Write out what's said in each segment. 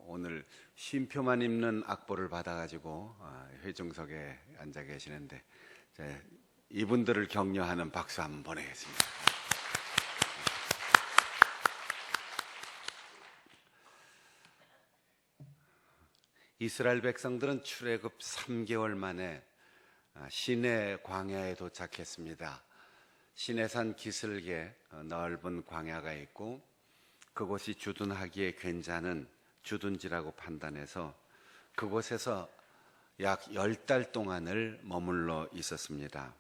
오늘 쉼표만 입는 악보를 받아가지고 회중석에 앉아 계시는데 이분들을 격려하는 박수 한번 보내겠습니다. 이스라엘 백성들은 출애굽 3개월 만에 시내 광야에 도착했습니다. 시내산 기슭에 넓은 광야가 있고 그곳이 주둔하기에 괜찮은 주둔지라고 판단해서 그곳에서 약 10달 동안을 머물러 있었습니다.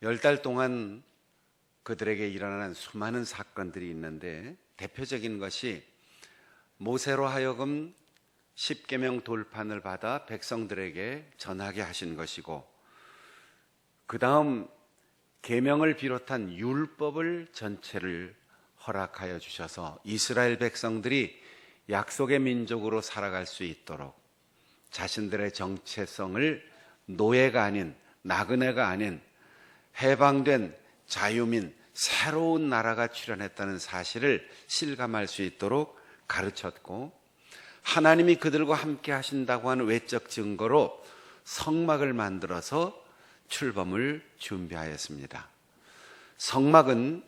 10달 동안 그들에게 일어나는 수많은 사건들이 있는데 대표적인 것이 모세로 하여금 십계명 돌판을 받아 백성들에게 전하게 하신 것이고, 그 다음 계명을 비롯한 율법을 전체를 허락하여 주셔서 이스라엘 백성들이 약속의 민족으로 살아갈 수 있도록 자신들의 정체성을 노예가 아닌, 나그네가 아닌 해방된 자유민, 새로운 나라가 출현했다는 사실을 실감할 수 있도록 가르쳤고, 하나님이 그들과 함께 하신다고 하는 외적 증거로 성막을 만들어서 출범을 준비하였습니다. 성막은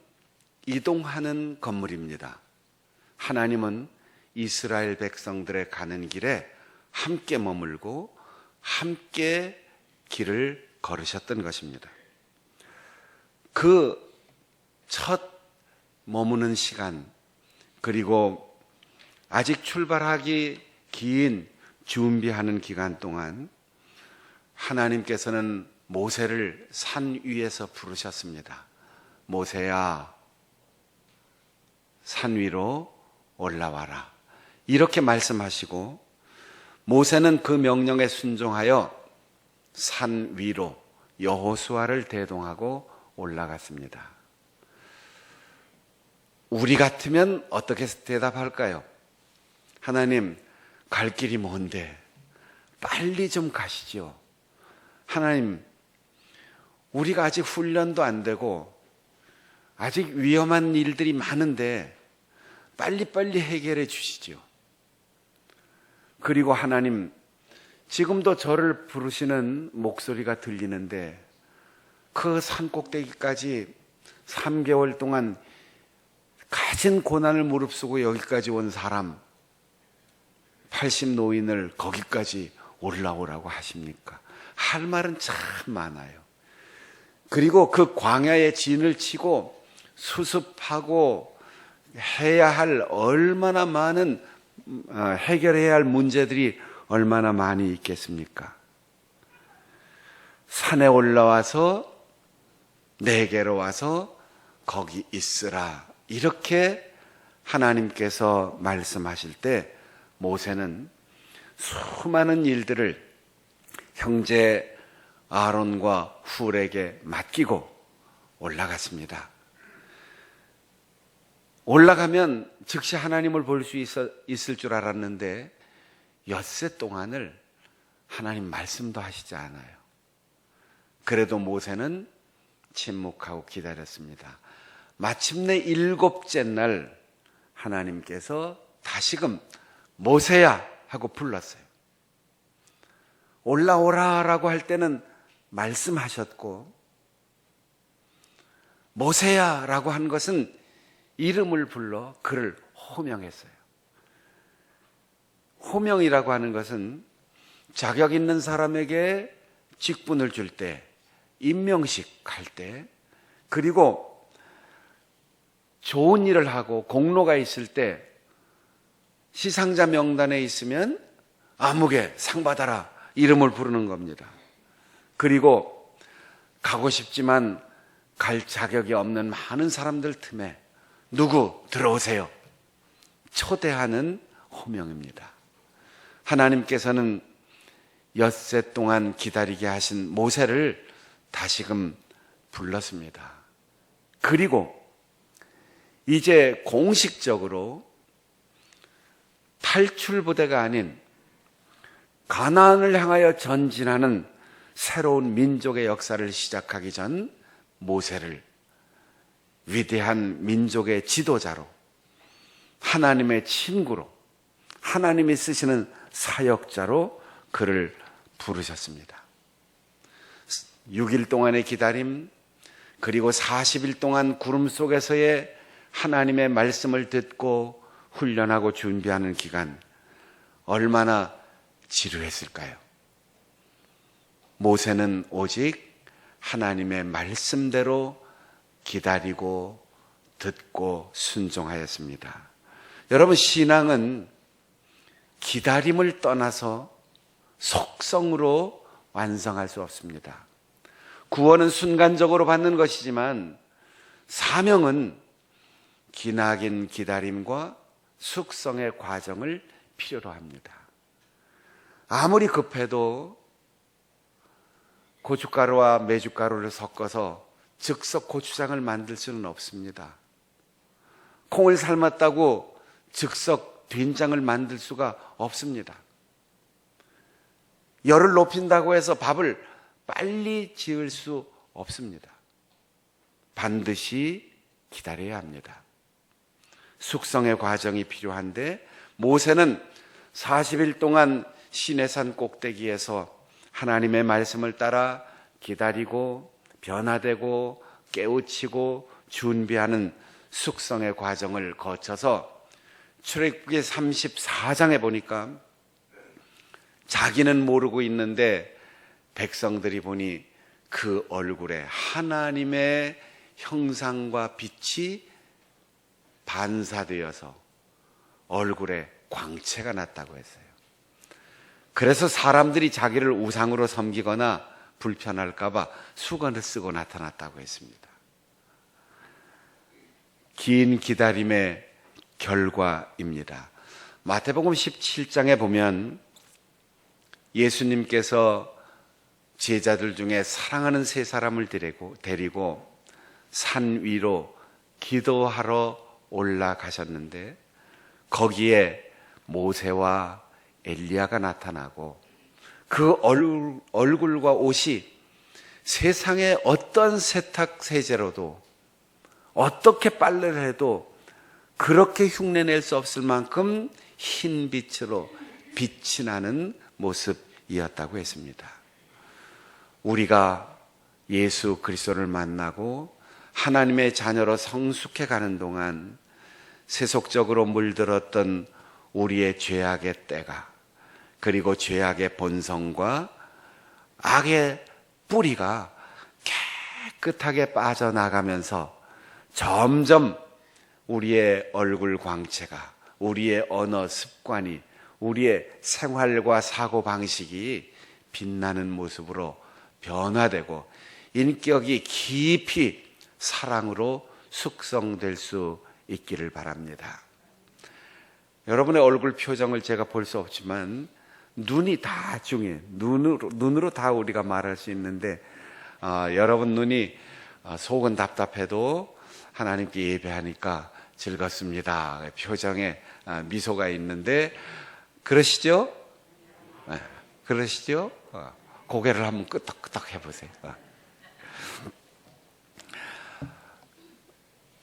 이동하는 건물입니다. 하나님은 이스라엘 백성들의 가는 길에 함께 머물고 함께 길을 걸으셨던 것입니다. 그 첫 머무는 시간, 그리고 아직 출발하기 긴 준비하는 기간 동안 하나님께서는 모세를 산 위에서 부르셨습니다. 모세야, 산 위로 올라와라. 이렇게 말씀하시고 모세는 그 명령에 순종하여 산 위로 여호수아를 대동하고 올라갔습니다. 우리 같으면 어떻게 대답할까요? 하나님, 갈 길이 먼데 빨리 좀 가시죠. 하나님, 우리가 아직 훈련도 안 되고 아직 위험한 일들이 많은데 빨리빨리 해결해 주시죠. 그리고 하나님, 지금도 저를 부르시는 목소리가 들리는데 그 산꼭대기까지 3개월 동안 가진 고난을 무릅쓰고 여기까지 온 사람 80 노인을 거기까지 올라오라고 하십니까? 할 말은 참 많아요. 그리고 그 광야에 진을 치고 수습하고 해야 할 얼마나 많은 해결해야 할 문제들이 얼마나 많이 있겠습니까? 산에 올라와서 내게로 와서 거기 있으라, 이렇게 하나님께서 말씀하실 때 모세는 수많은 일들을 형제 아론과 훌에게 맡기고 올라갔습니다. 올라가면 즉시 하나님을 볼 수 있을 줄 알았는데 엿새 동안을 하나님 말씀도 하시지 않아요. 그래도 모세는 침묵하고 기다렸습니다. 마침내 7째 날 하나님께서 다시금 모세야 하고 불렀어요. 올라오라라고 할 때는 말씀하셨고, 모세야라고 한 것은 이름을 불러 그를 호명했어요. 호명이라고 하는 것은 자격 있는 사람에게 직분을 줄 때, 임명식 할 때, 그리고 좋은 일을 하고 공로가 있을 때 시상자 명단에 있으면 아무개 상 받아라, 이름을 부르는 겁니다. 그리고 가고 싶지만 갈 자격이 없는 많은 사람들 틈에 누구 들어오세요, 초대하는 호명입니다. 하나님께서는 엿새 동안 기다리게 하신 모세를 다시금 불렀습니다. 그리고 이제 공식적으로 탈출부대가 아닌 가나안을 향하여 전진하는 새로운 민족의 역사를 시작하기 전 모세를 위대한 민족의 지도자로, 하나님의 친구로, 하나님이 쓰시는 사역자로 그를 부르셨습니다. 6일 동안의 기다림, 그리고 40일 동안 구름 속에서의 하나님의 말씀을 듣고 훈련하고 준비하는 기간, 얼마나 지루했을까요? 모세는 오직 하나님의 말씀대로 기다리고 듣고 순종하였습니다. 여러분, 신앙은 기다림을 떠나서 속성으로 완성할 수 없습니다. 구원은 순간적으로 받는 것이지만 사명은 기나긴 기다림과 숙성의 과정을 필요로 합니다. 아무리 급해도 고춧가루와 메주가루를 섞어서 즉석 고추장을 만들 수는 없습니다. 콩을 삶았다고 즉석 된장을 만들 수가 없습니다. 열을 높인다고 해서 밥을 빨리 지을 수 없습니다. 반드시 기다려야 합니다. 숙성의 과정이 필요한데 모세는 40일 동안 시내산 꼭대기에서 하나님의 말씀을 따라 기다리고 변화되고 깨우치고 준비하는 숙성의 과정을 거쳐서 출애굽기 34장에 보니까 자기는 모르고 있는데 백성들이 보니 그 얼굴에 하나님의 형상과 빛이 반사되어서 얼굴에 광채가 났다고 했어요. 그래서 사람들이 자기를 우상으로 섬기거나 불편할까 봐 수건을 쓰고 나타났다고 했습니다. 긴 기다림의 결과입니다. 마태복음 17장에 보면 예수님께서 제자들 중에 사랑하는 세 사람을 데리고 산 위로 기도하러 올라가셨는데 거기에 모세와 엘리야가 나타나고 그 얼굴과 옷이 세상의 어떤 세탁 세제로도 어떻게 빨래를 해도 그렇게 흉내낼 수 없을 만큼 흰 빛으로 빛이 나는 모습이었다고 했습니다. 우리가 예수 그리스도를 만나고 하나님의 자녀로 성숙해 가는 동안 세속적으로 물들었던 우리의 죄악의 때가, 그리고 죄악의 본성과 악의 뿌리가 깨끗하게 빠져나가면서 점점 우리의 얼굴 광채가, 우리의 언어 습관이, 우리의 생활과 사고방식이 빛나는 모습으로 변화되고 인격이 깊이 사랑으로 숙성될 수 있기를 바랍니다. 여러분의 얼굴 표정을 제가 볼 수 없지만 눈이 다 중요해요. 눈으로 다 우리가 말할 수 있는데 여러분 눈이 속은 답답해도 하나님께 예배하니까 즐겁습니다. 표정에 미소가 있는데 그러시죠? 그러시죠? 고개를 한번 끄덕끄덕 해보세요.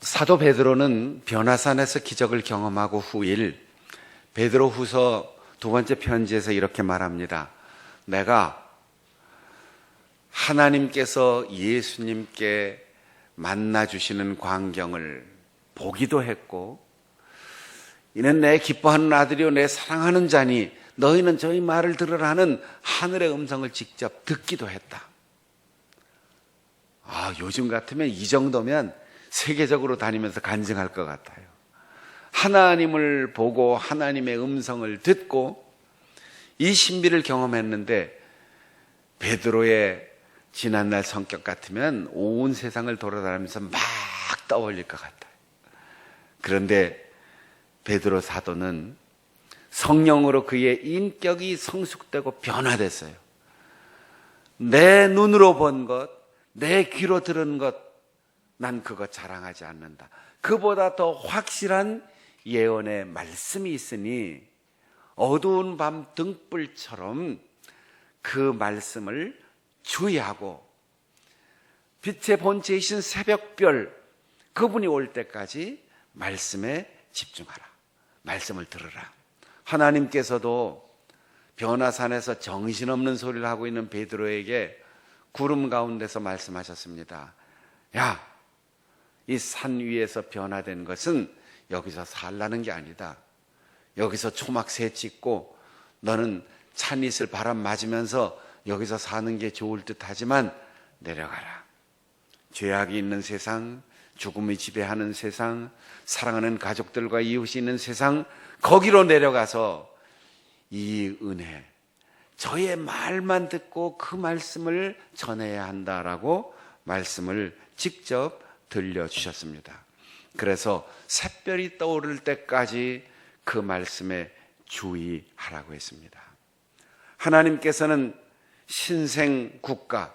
사도 베드로는 변화산에서 기적을 경험하고 후일 베드로후서 2번째 편지에서 이렇게 말합니다. 내가 하나님께서 예수님께 만나주시는 광경을 보기도 했고 이는 내 기뻐하는 아들이요 내 사랑하는 자니 너희는 저희 말을 들으라 하는 하늘의 음성을 직접 듣기도 했다. 요즘 같으면 이 정도면 세계적으로 다니면서 간증할 것 같아요. 하나님을 보고 하나님의 음성을 듣고 이 신비를 경험했는데 베드로의 지난날 성격 같으면 온 세상을 돌아다니면서 막 떠올릴 것 같아요. 그런데 베드로 사도는 성령으로 그의 인격이 성숙되고 변화됐어요. 내 눈으로 본 것, 내 귀로 들은 것, 난 그거 자랑하지 않는다. 그보다 더 확실한 예언의 말씀이 있으니 어두운 밤 등불처럼 그 말씀을 주의하고 빛의 본체이신 새벽별 그분이 올 때까지 말씀에 집중하라. 말씀을 들으라. 하나님께서도 변화산에서 정신없는 소리를 하고 있는 베드로에게 구름 가운데서 말씀하셨습니다. 야, 이 산 위에서 변화된 것은 여기서 살라는 게 아니다. 여기서 초막새 찍고 너는 찬이슬 바람 맞으면서 여기서 사는 게 좋을 듯 하지만 내려가라. 죄악이 있는 세상, 죽음이 지배하는 세상, 사랑하는 가족들과 이웃이 있는 세상, 거기로 내려가서 이 은혜, 저의 말만 듣고 그 말씀을 전해야 한다라고 말씀을 직접 들려주셨습니다. 그래서 샛별이 떠오를 때까지 그 말씀에 주의하라고 했습니다. 하나님께서는 신생 국가,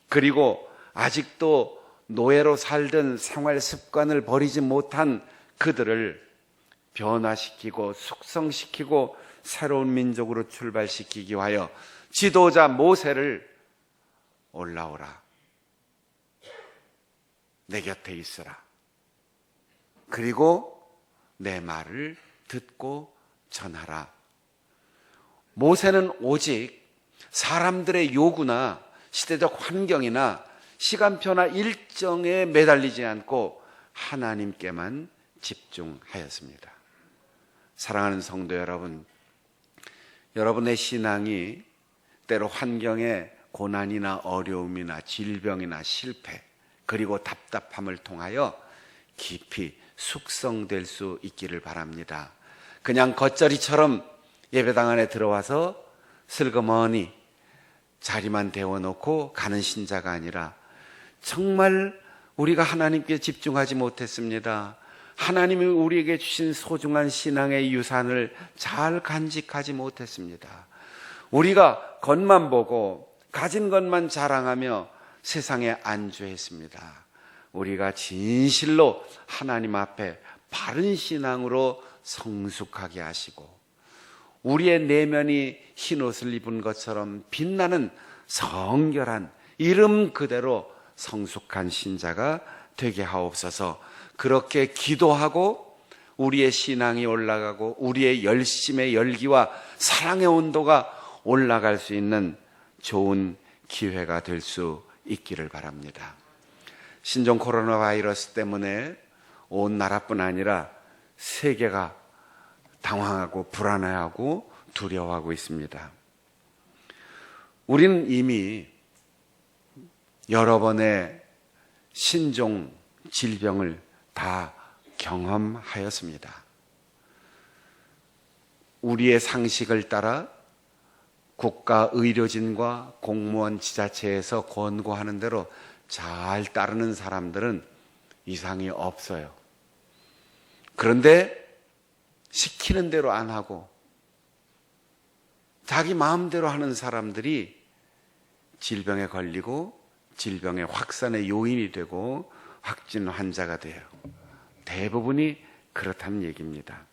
그리고 아직도 노예로 살던 생활 습관을 버리지 못한 그들을 변화시키고 숙성시키고 새로운 민족으로 출발시키기 위하여 지도자 모세를 올라오라, 내 곁에 있으라, 그리고 내 말을 듣고 전하라. 모세는 오직 사람들의 요구나 시대적 환경이나 시간표나 일정에 매달리지 않고 하나님께만 집중하였습니다. 사랑하는 성도 여러분, 여러분의 신앙이 때로 환경의 고난이나 어려움이나 질병이나 실패, 그리고 답답함을 통하여 깊이 숙성될 수 있기를 바랍니다. 그냥 겉절이처럼 예배당 안에 들어와서 슬그머니 자리만 데워놓고 가는 신자가 아니라 정말 우리가 하나님께 집중하지 못했습니다. 하나님이 우리에게 주신 소중한 신앙의 유산을 잘 간직하지 못했습니다. 우리가 겉만 보고 가진 것만 자랑하며 세상에 안주했습니다. 우리가 진실로 하나님 앞에 바른 신앙으로 성숙하게 하시고 우리의 내면이 흰옷을 입은 것처럼 빛나는 성결한 이름 그대로 성숙한 신자가 되게 하옵소서. 그렇게 기도하고 우리의 신앙이 올라가고 우리의 열심의 열기와 사랑의 온도가 올라갈 수 있는 좋은 기회가 될 수 있기를 바랍니다. 신종 코로나 바이러스 때문에 온 나라뿐 아니라 세계가 당황하고 불안해하고 두려워하고 있습니다. 우리는 이미 여러 번의 신종 질병을 다 경험하였습니다. 우리의 상식을 따라 국가 의료진과 공무원 지자체에서 권고하는 대로 잘 따르는 사람들은 이상이 없어요. 그런데 시키는 대로 안 하고 자기 마음대로 하는 사람들이 질병에 걸리고 질병의 확산의 요인이 되고 확진 환자가 돼요. 대부분이 그렇다는 얘기입니다.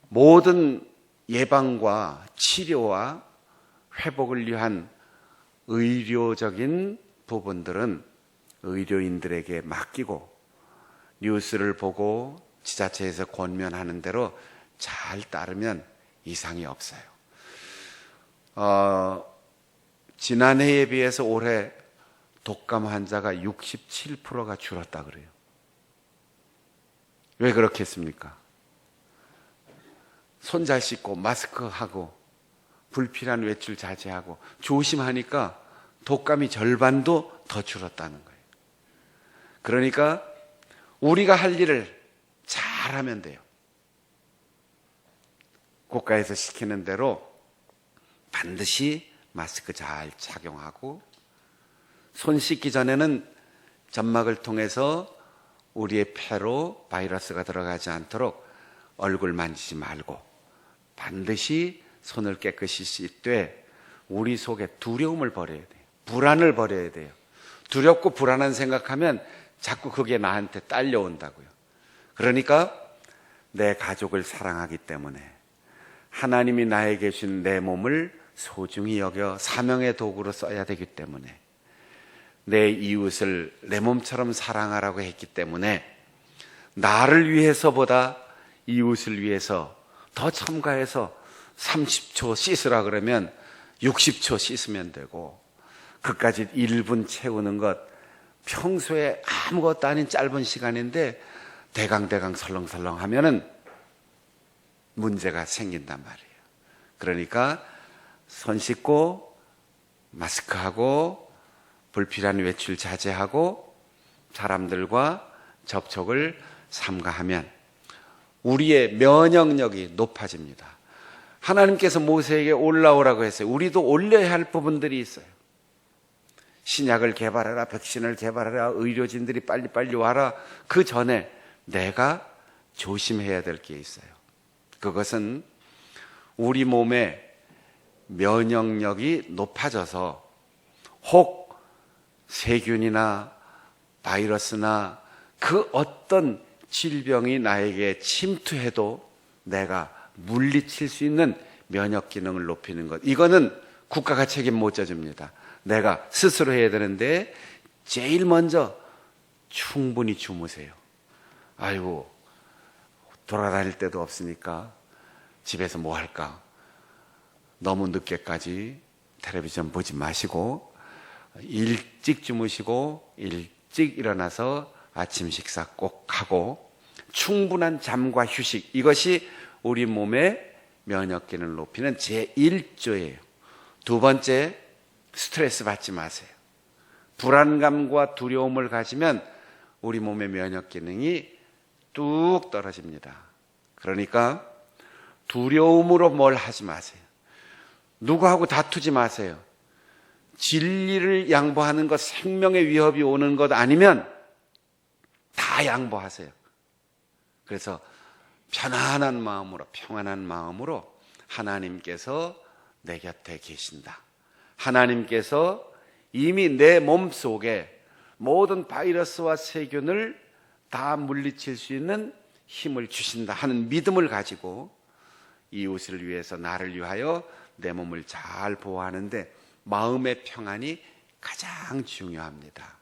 모든 예방과 치료와 회복을 위한 의료적인 부분들은 의료인들에게 맡기고 뉴스를 보고 지자체에서 권면하는 대로 잘 따르면 이상이 없어요. 지난해에 비해서 올해 독감 환자가 67%가 줄었다 그래요. 왜 그렇겠습니까? 손 잘 씻고 마스크하고 불필요한 외출 자제하고 조심하니까 독감이 절반도 더 줄었다는 거예요. 그러니까 우리가 할 일을 잘하면 돼요. 국가에서 시키는 대로 반드시 마스크 잘 착용하고 손 씻기 전에는 점막을 통해서 우리의 폐로 바이러스가 들어가지 않도록 얼굴 만지지 말고 반드시 손을 깨끗이 씻되 우리 속에 두려움을 버려야 돼요. 불안을 버려야 돼요. 두렵고 불안한 생각하면 자꾸 그게 나한테 딸려온다고요. 그러니까 내 가족을 사랑하기 때문에 하나님이 나에게 준 내 몸을 소중히 여겨 사명의 도구로 써야 되기 때문에 내 이웃을 내 몸처럼 사랑하라고 했기 때문에 나를 위해서보다 이웃을 위해서 더 첨가해서 30초 씻으라 그러면 60초 씻으면 되고, 그까지 1분 채우는 것, 평소에 아무것도 아닌 짧은 시간인데 대강대강 설렁설렁 하면은 문제가 생긴단 말이에요. 그러니까 손 씻고 마스크하고 불필요한 외출 자제하고 사람들과 접촉을 삼가하면 우리의 면역력이 높아집니다. 하나님께서 모세에게 올라오라고 했어요. 우리도 올려야 할 부분들이 있어요. 신약을 개발해라, 백신을 개발해라, 의료진들이 빨리빨리 와라. 그 전에 내가 조심해야 될 게 있어요. 그것은 우리 몸의 면역력이 높아져서 혹 세균이나 바이러스나 그 어떤 질병이 나에게 침투해도 내가 물리칠 수 있는 면역 기능을 높이는 것. 이거는 국가가 책임 못 져줍니다. 내가 스스로 해야 되는데 제일 먼저 충분히 주무세요. 아이고, 돌아다닐 데도 없으니까 집에서 뭐 할까? 너무 늦게까지 텔레비전 보지 마시고 일찍 주무시고 일찍 일어나서 아침 식사 꼭 하고 충분한 잠과 휴식, 이것이 우리 몸의 면역 기능을 높이는 제1조예요. 두 번째, 스트레스 받지 마세요. 불안감과 두려움을 가지면 우리 몸의 면역 기능이 뚝 떨어집니다. 그러니까 두려움으로 뭘 하지 마세요. 누구하고 다투지 마세요. 진리를 양보하는 것, 생명의 위협이 오는 것 아니면 다 양보하세요. 그래서 편안한 마음으로, 평안한 마음으로 하나님께서 내 곁에 계신다. 하나님께서 이미 내 몸속에 모든 바이러스와 세균을 다 물리칠 수 있는 힘을 주신다 하는 믿음을 가지고 이웃을 위해서, 나를 위하여 내 몸을 잘 보호하는데 마음의 평안이 가장 중요합니다.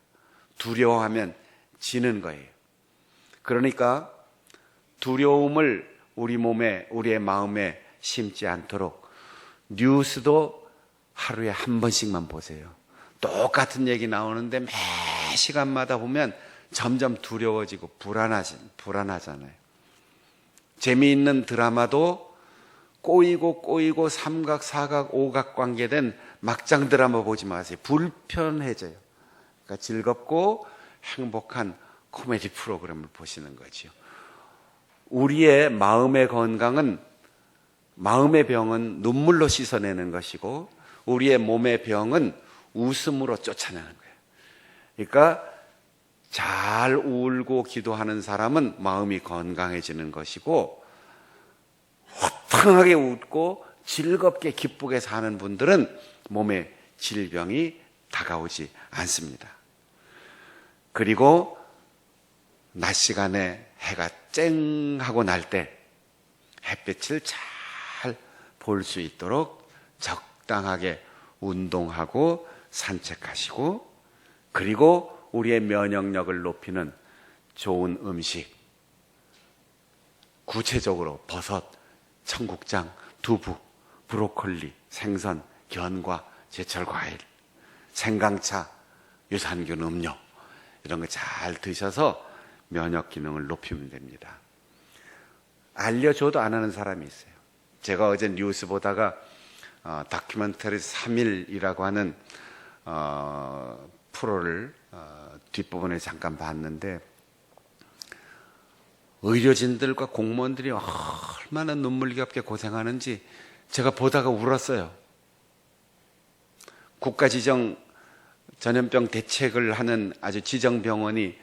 두려워하면 지는 거예요. 그러니까 두려움을 우리 몸에, 우리의 마음에 심지 않도록 뉴스도 하루에 한 번씩만 보세요. 똑같은 얘기 나오는데 매 시간마다 보면 점점 두려워지고 불안하잖아요. 재미있는 드라마도 꼬이고 삼각, 사각, 오각 관계된 막장 드라마 보지 마세요. 불편해져요. 그러니까 즐겁고 행복한 코미디 프로그램을 보시는 거죠. 우리의 마음의 건강은, 마음의 병은 눈물로 씻어내는 것이고 우리의 몸의 병은 웃음으로 쫓아내는 거예요. 그러니까 잘 울고 기도하는 사람은 마음이 건강해지는 것이고 호탕하게 웃고 즐겁게 기쁘게 사는 분들은 몸에 질병이 다가오지 않습니다. 그리고 낮 시간에 해가 쨍 하고 날 때 햇빛을 잘 볼 수 있도록 적당하게 운동하고 산책하시고, 그리고 우리의 면역력을 높이는 좋은 음식, 구체적으로 버섯, 청국장, 두부, 브로콜리, 생선, 견과, 제철 과일, 생강차, 유산균 음료, 이런 거 잘 드셔서 면역 기능을 높이면 됩니다. 알려줘도 안 하는 사람이 있어요. 제가 어제 뉴스 보다가 다큐멘터리 3일이라고 하는 프로를 뒷부분에 잠깐 봤는데 의료진들과 공무원들이 얼마나 눈물겹게 고생하는지 제가 보다가 울었어요. 국가지정 전염병 대책을 하는 아주 지정병원이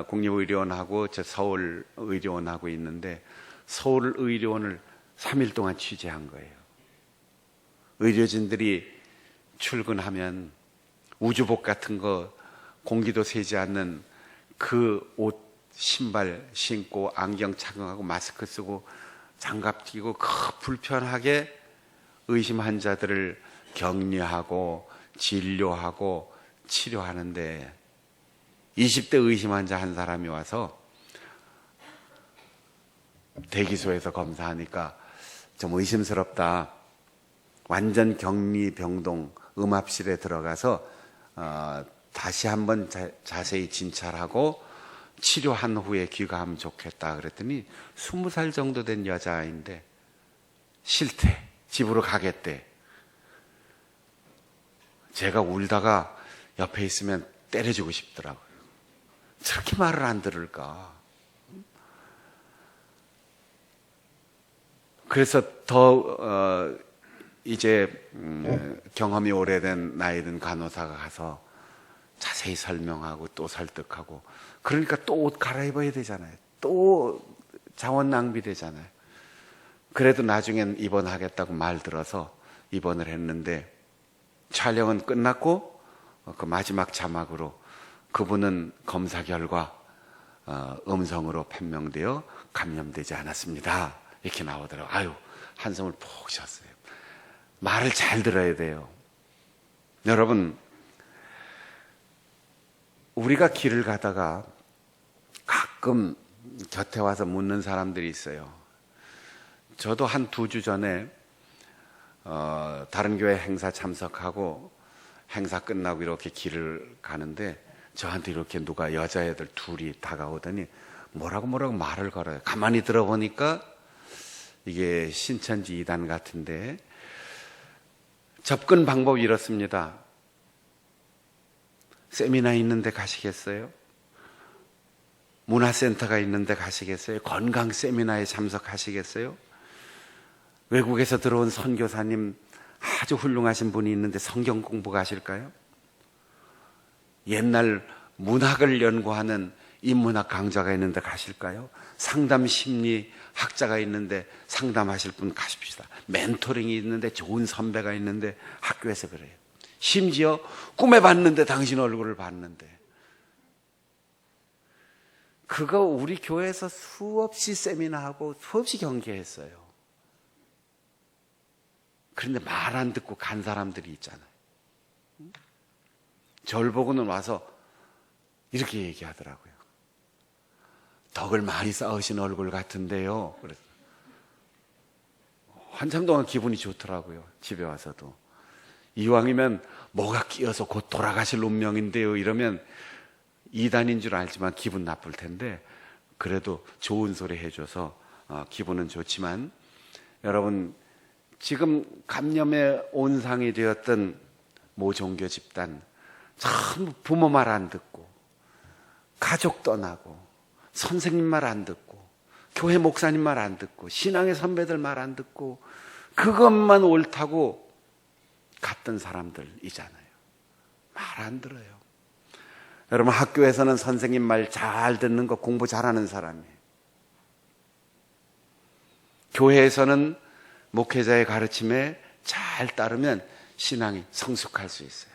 국립의료원하고 저 서울의료원하고 있는데 서울의료원을 3일 동안 취재한 거예요. 의료진들이 출근하면 우주복 같은 거, 공기도 새지 않는 그 옷, 신발 신고 안경 착용하고 마스크 쓰고 장갑 끼고 불편하게 의심 환자들을 격리하고 진료하고 치료하는데 20대 의심 환자 한 사람이 와서 대기소에서 검사하니까 좀 의심스럽다. 완전 격리병동 음압실에 들어가서 다시 한번 자세히 진찰하고 치료한 후에 귀가하면 좋겠다 그랬더니 20살 정도 된 여자아이인데 싫대. 집으로 가겠대. 제가 울다가 옆에 있으면 때려주고 싶더라고요. 저렇게 말을 안 들을까? 그래서 더 이제 경험이 오래된 나이 든 간호사가 가서 자세히 설명하고 또 설득하고, 그러니까 또 옷 갈아입어야 되잖아요. 또 자원 낭비되잖아요. 그래도 나중엔 입원하겠다고 말 들어서 입원을 했는데, 촬영은 끝났고 그 마지막 자막으로 그분은 검사 결과 음성으로 판명되어 감염되지 않았습니다. 이렇게 나오더라고요. 아유, 한숨을 푹 쉬었어요. 말을 잘 들어야 돼요. 여러분, 우리가 길을 가다가 가끔 곁에 와서 묻는 사람들이 있어요. 저도 한 2주 전에 다른 교회 행사 참석하고 행사 끝나고 이렇게 길을 가는데 저한테 이렇게 누가 여자애들 둘이 다가오더니 뭐라고 말을 걸어요. 가만히 들어보니까 이게 신천지 이단 같은데, 접근 방법이 이렇습니다. 세미나 있는데 가시겠어요? 문화센터가 있는데 가시겠어요? 건강 세미나에 참석하시겠어요? 외국에서 들어온 선교사님 아주 훌륭하신 분이 있는데 성경 공부 가실까요? 옛날 문학을 연구하는 인문학 강좌가 있는데 가실까요? 상담 심리 학자가 있는데 상담하실 분 가십시다. 멘토링이 있는데 좋은 선배가 있는데 학교에서 그래요. 심지어 꿈에 봤는데 당신 얼굴을 봤는데. 그거 우리 교회에서 수없이 세미나하고 수없이 경계했어요. 그런데 말 안 듣고 간 사람들이 있잖아요. 절 보고는 와서 이렇게 얘기하더라고요. 덕을 많이 쌓으신 얼굴 같은데요. 그래서 한참 동안 기분이 좋더라고요. 집에 와서도. 이왕이면 뭐가 끼어서 곧 돌아가실 운명인데요. 이러면 이단인 줄 알지만 기분 나쁠 텐데, 그래도 좋은 소리 해줘서 기분은 좋지만, 여러분, 지금 감염의 온상이 되었던 모 종교 집단, 참 부모 말 안 듣고, 가족 떠나고, 선생님 말 안 듣고, 교회 목사님 말 안 듣고, 신앙의 선배들 말 안 듣고, 그것만 옳다고 갔던 사람들이잖아요. 말 안 들어요. 여러분, 학교에서는 선생님 말 잘 듣는 거 공부 잘하는 사람이에요. 교회에서는 목회자의 가르침에 잘 따르면 신앙이 성숙할 수 있어요.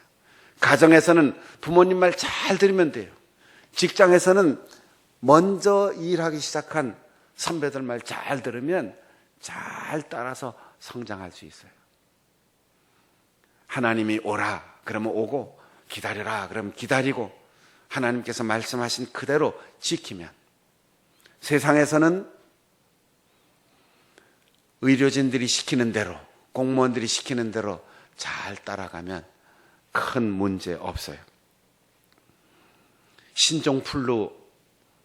가정에서는 부모님 말 잘 들으면 돼요. 직장에서는 먼저 일하기 시작한 선배들 말 잘 들으면 잘 따라서 성장할 수 있어요. 하나님이 오라 그러면 오고, 기다려라 그러면 기다리고, 하나님께서 말씀하신 그대로 지키면, 세상에서는 의료진들이 시키는 대로, 공무원들이 시키는 대로 잘 따라가면 큰 문제 없어요. 신종플루,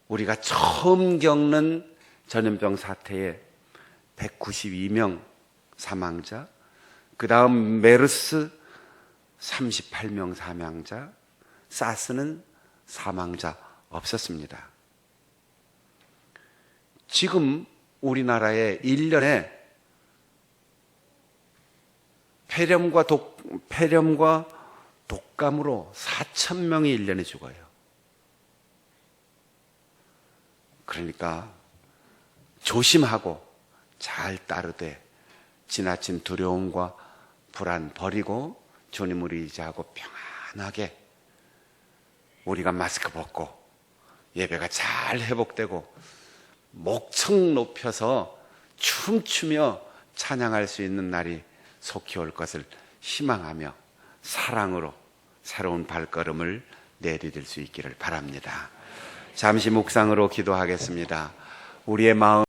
우리가 처음 겪는 전염병 사태에 192명 사망자, 그 다음 메르스 38명 사망자, 사스는 사망자 없었습니다. 지금 우리나라에 1년에 폐렴과 독감으로 4,000명이 1년에 죽어요. 그러니까 조심하고 잘 따르되 지나친 두려움과 불안 버리고 주님을 의지하고 평안하게 우리가 마스크 벗고 예배가 잘 회복되고 목청 높여서 춤추며 찬양할 수 있는 날이 속히 올 것을 희망하며 사랑으로 새로운 발걸음을 내디딜 수 있기를 바랍니다. 잠시 묵상으로 기도하겠습니다. 우리의 마음